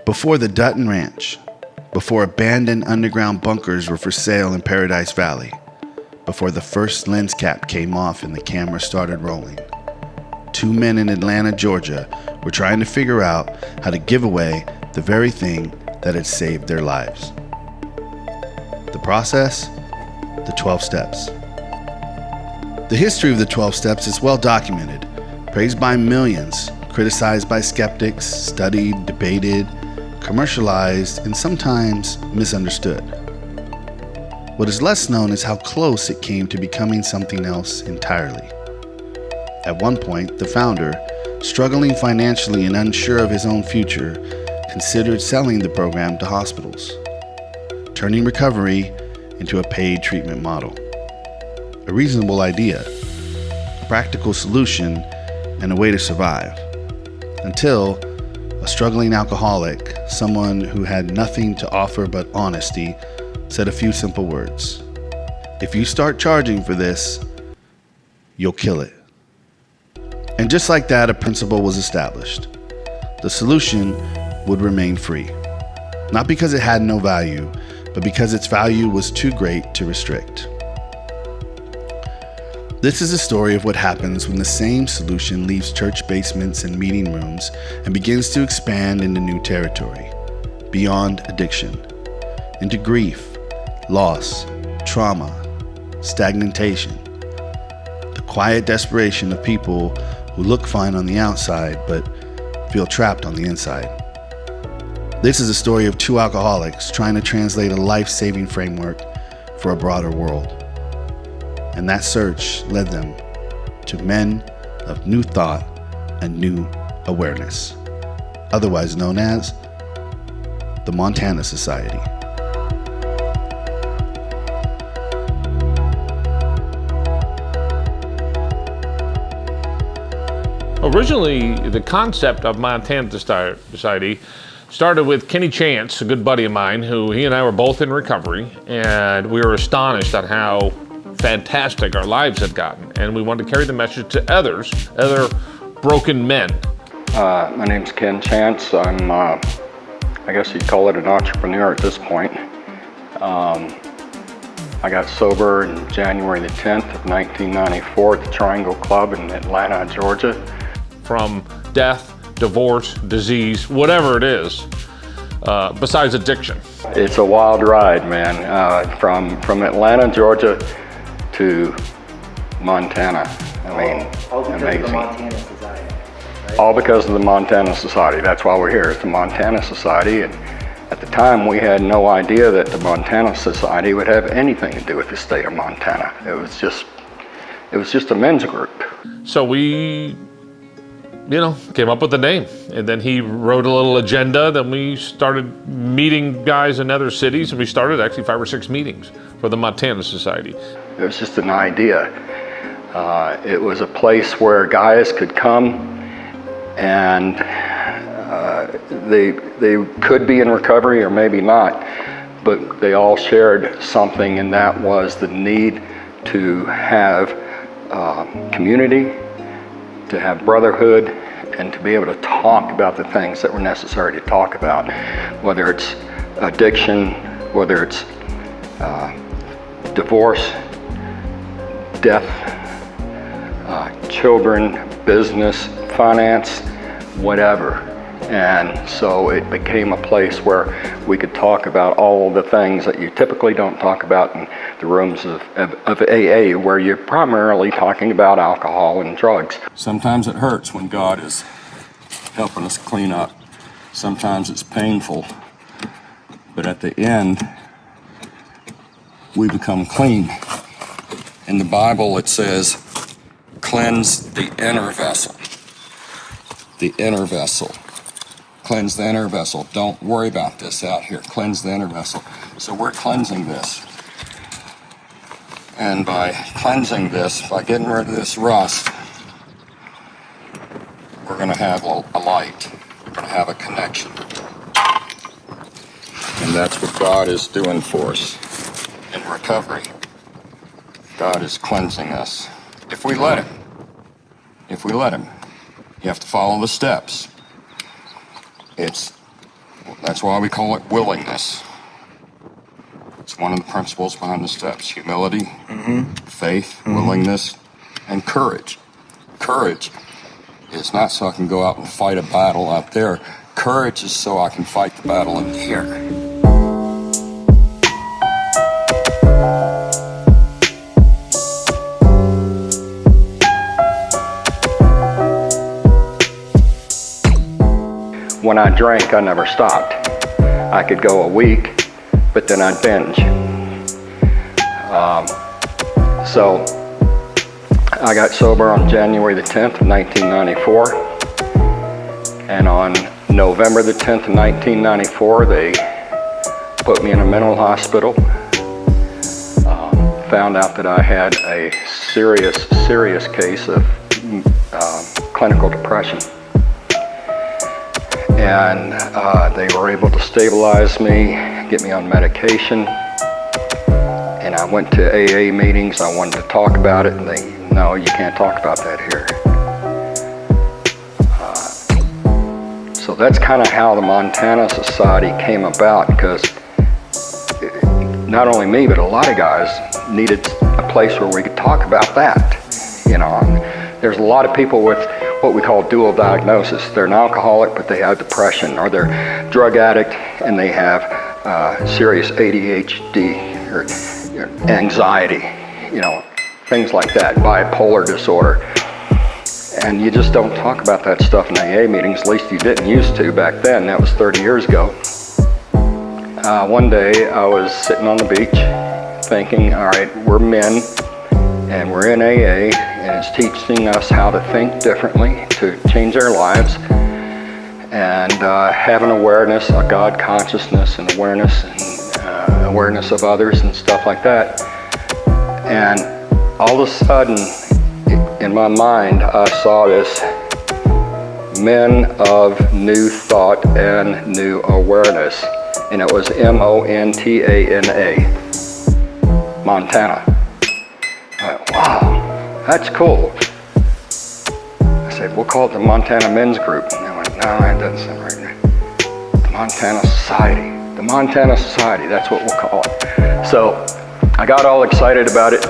Before the Dutton Ranch, before abandoned underground bunkers were for sale in Paradise Valley, before the first lens cap came off and the camera started rolling, two men in Atlanta, Georgia were trying to figure out how to give away the very thing that had saved their lives. The process? The 12 steps. The history of the 12 steps is well documented, praised by millions, criticized by skeptics, studied, debated, commercialized, and sometimes misunderstood. What is less known is how close it came to becoming something else entirely. At one point, the founder, struggling financially and unsure of his own future, considered selling the program to hospitals, turning recovery into a paid treatment model. A reasonable idea, a practical solution, and a way to survive. Until a struggling alcoholic, someone who had nothing to offer but honesty, said a few simple words. If you start charging for this, you'll kill it. And just like that, a principle was established. The solution would remain free. Not because it had no value, but because its value was too great to restrict. This is a story of what happens when the same solution leaves church basements and meeting rooms and begins to expand into new territory, beyond addiction, into grief, loss, trauma, stagnation, the quiet desperation of people who look fine on the outside but feel trapped on the inside. This is a story of two alcoholics trying to translate a life-saving framework for a broader world. And that search led them to men of new thought and new awareness, otherwise known as the Montana Society. Originally, the concept of Montana Society started with Kenny Chance, a good buddy of mine, who he and I were both in recovery, and we were astonished at how fantastic our lives had gotten, and we wanted to carry the message to others, other broken men. My name's Ken Chance. I'm, I guess you'd call it an entrepreneur at this point. I got sober in January the 10th of 1994 at the Triangle Club in Atlanta, Georgia. From death, divorce, disease, whatever it is, besides addiction. It's a wild ride, man. From Atlanta, Georgia to Montana. All because amazing. of the Montana Society, right? All because of the Montana Society. That's why we're here. It's the Montana Society, and at the time we had no idea that the Montana Society would have anything to do with the state of Montana. It was just a men's group. So we, came up with the name, and then he wrote a little agenda. Then we started meeting guys in other cities, and we started actually 5 or 6 meetings for the Montana Society. It was just an idea. It was a place where guys could come and they could be in recovery or maybe not, but they all shared something, and that was the need to have community, to have brotherhood, and to be able to talk about the things that were necessary to talk about, whether it's addiction, whether it's divorce, death, children, business, finance, whatever. And so it became a place where we could talk about all the things that you typically don't talk about in the rooms of AA, where you're primarily talking about alcohol and drugs. Sometimes it hurts when God is helping us clean up. Sometimes it's painful. But at the end, we become clean. In the Bible, it says, cleanse the inner vessel. The inner vessel. Cleanse the inner vessel. Don't worry about this out here. Cleanse the inner vessel. So we're cleansing this. And by cleansing this, by getting rid of this rust, we're going to have a light. We're going to have a connection. And that's what God is doing for us in recovery. God is cleansing us. If we let Him. If we let Him. You have to follow the steps. It's That's why we call it willingness. It's one of the principles behind the steps: humility, faith, willingness, and courage. Courage is not so I can go out and fight a battle out there. Courage is so I can fight the battle in here. When I drank, I never stopped. I could go a week, but then I'd binge. So I got sober on January the 10th of 1994. And on November the 10th of 1994, they put me in a mental hospital. Found out that I had a serious case of clinical depression. And they were able to stabilize me, get me on medication. And I went to AA meetings. I wanted to talk about it, and they, no, you can't talk about that here. So that's kind of how the Montana Society came about, because not only me, but a lot of guys needed a place where we could talk about that. You know, and there's a lot of people with what we call dual diagnosis. They're an alcoholic, but they have depression, or they're a drug addict and they have serious ADHD or anxiety, you know, things like that, bipolar disorder. And you just don't talk about that stuff in AA meetings, at least you didn't used to back then. That was 30 years ago. One day I was sitting on the beach thinking, all right, we're men and we're in AA, and it's teaching us how to think differently, to change our lives, and have an awareness, a God consciousness and awareness, and awareness of others and stuff like that. And all of a sudden, in my mind, I saw this men of new thought and new awareness, and it was Montana, Montana. I went, wow, that's cool. I said, we'll call it the Montana Men's Group. And they went, no, that doesn't sound right. The Montana Society. The Montana Society, that's what we'll call it. So I got all excited about it.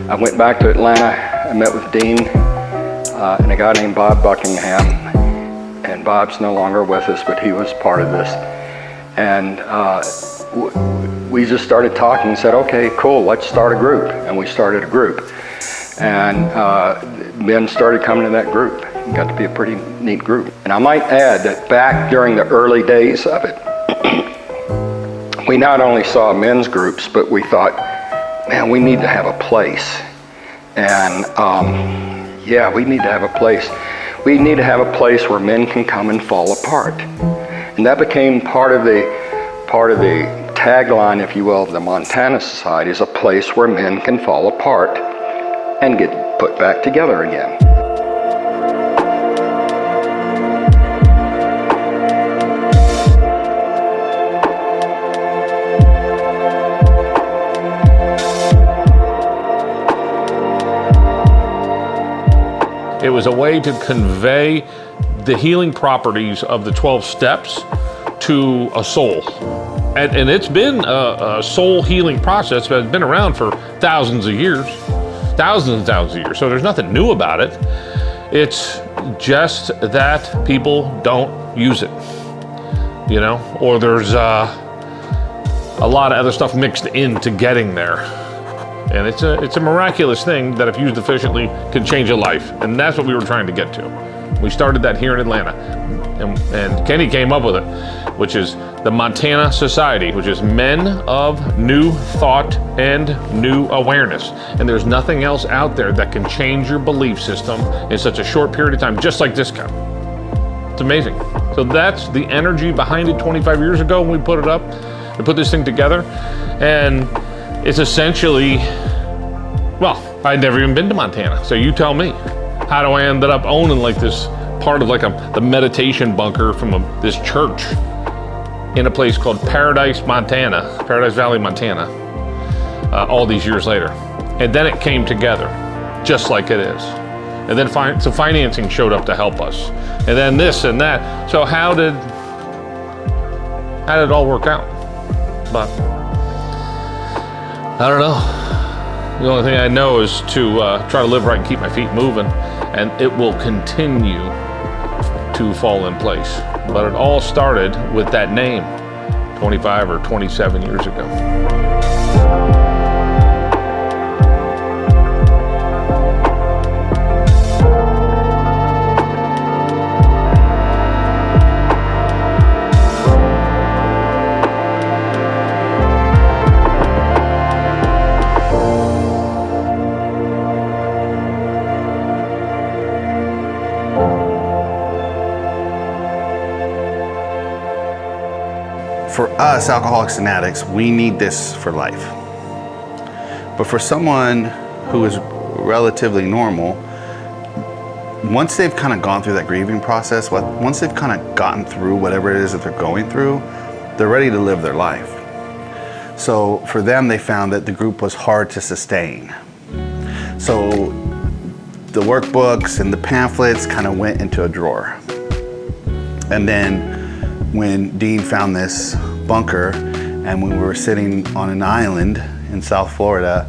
I went back to Atlanta. I met with Dean and a guy named Bob Buckingham. And Bob's no longer with us, but he was part of this. And we just started talking and said, okay, cool, let's start a group. And we started a group. And men started coming to that group. It got to be a pretty neat group. And I might add that back during the early days of it, we not only saw men's groups, but we thought, man, we need to have a place. And yeah, we need to have a place. We need to have a place where men can come and fall apart. And that became part of the tagline, if you will, of the Montana Society, is a place where men can fall apart and get put back together again. It was a way to convey the healing properties of the 12 steps to a soul. And it's been a soul healing process that has been around for thousands of years. Thousands and thousands of years. So there's nothing new about it. It's just that people don't use it, you know, or there's a lot of other stuff mixed into getting there. And it's a miraculous thing that if used efficiently can change a life. And that's what we were trying to get to. We started that here in Atlanta. And Kenny came up with it, which is the Montana Society, which is men of new thought and new awareness. And there's nothing else out there that can change your belief system in such a short period of time, just like this can. It's amazing. So that's the energy behind it 25 years ago when we put it up, we put this thing together. And it's essentially, well, I'd never even been to Montana. So you tell me, how do I end up owning like this part of like the meditation bunker from this church in a place called Paradise Valley, Montana, all these years later. And then it came together, just like it is. And then so financing showed up to help us. And then this and that. So how did how did it all work out? But I don't know. The only thing I know is to try to live right and keep my feet moving, and it will continue to fall in place. But it all started with that name 25 or 27 years ago. For us, alcoholics and addicts, we need this for life. But for someone who is relatively normal, once they've kind of gone through that grieving process, once they've kind of gotten through whatever it is that they're going through, they're ready to live their life. So for them, they found that the group was hard to sustain. So the workbooks and the pamphlets kind of went into a drawer. And then when Dean found this bunker, and when we were sitting on an island in South Florida,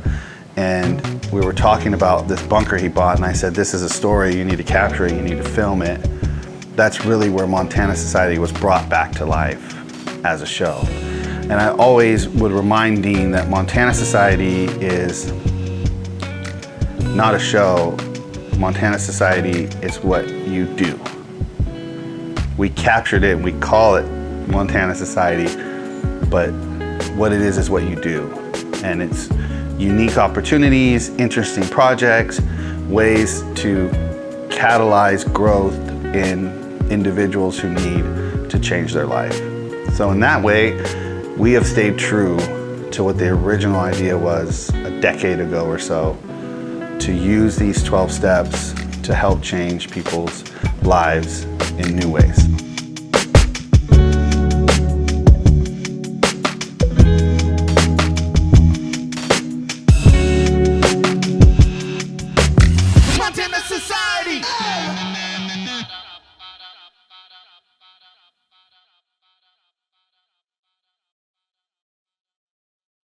and we were talking about this bunker he bought, and I said, this is a story, you need to capture it, you need to film it. That's really where Montana Society was brought back to life as a show. And I always would remind Dean that Montana Society is not a show. Montana Society is what you do. We captured it and we call it Montana Society, but what it is what you do. And it's unique opportunities, interesting projects, ways to catalyze growth in individuals who need to change their life. So in that way, we have stayed true to what the original idea was a decade ago or so, to use these 12 steps to help change people's lives in new ways. Montana Society!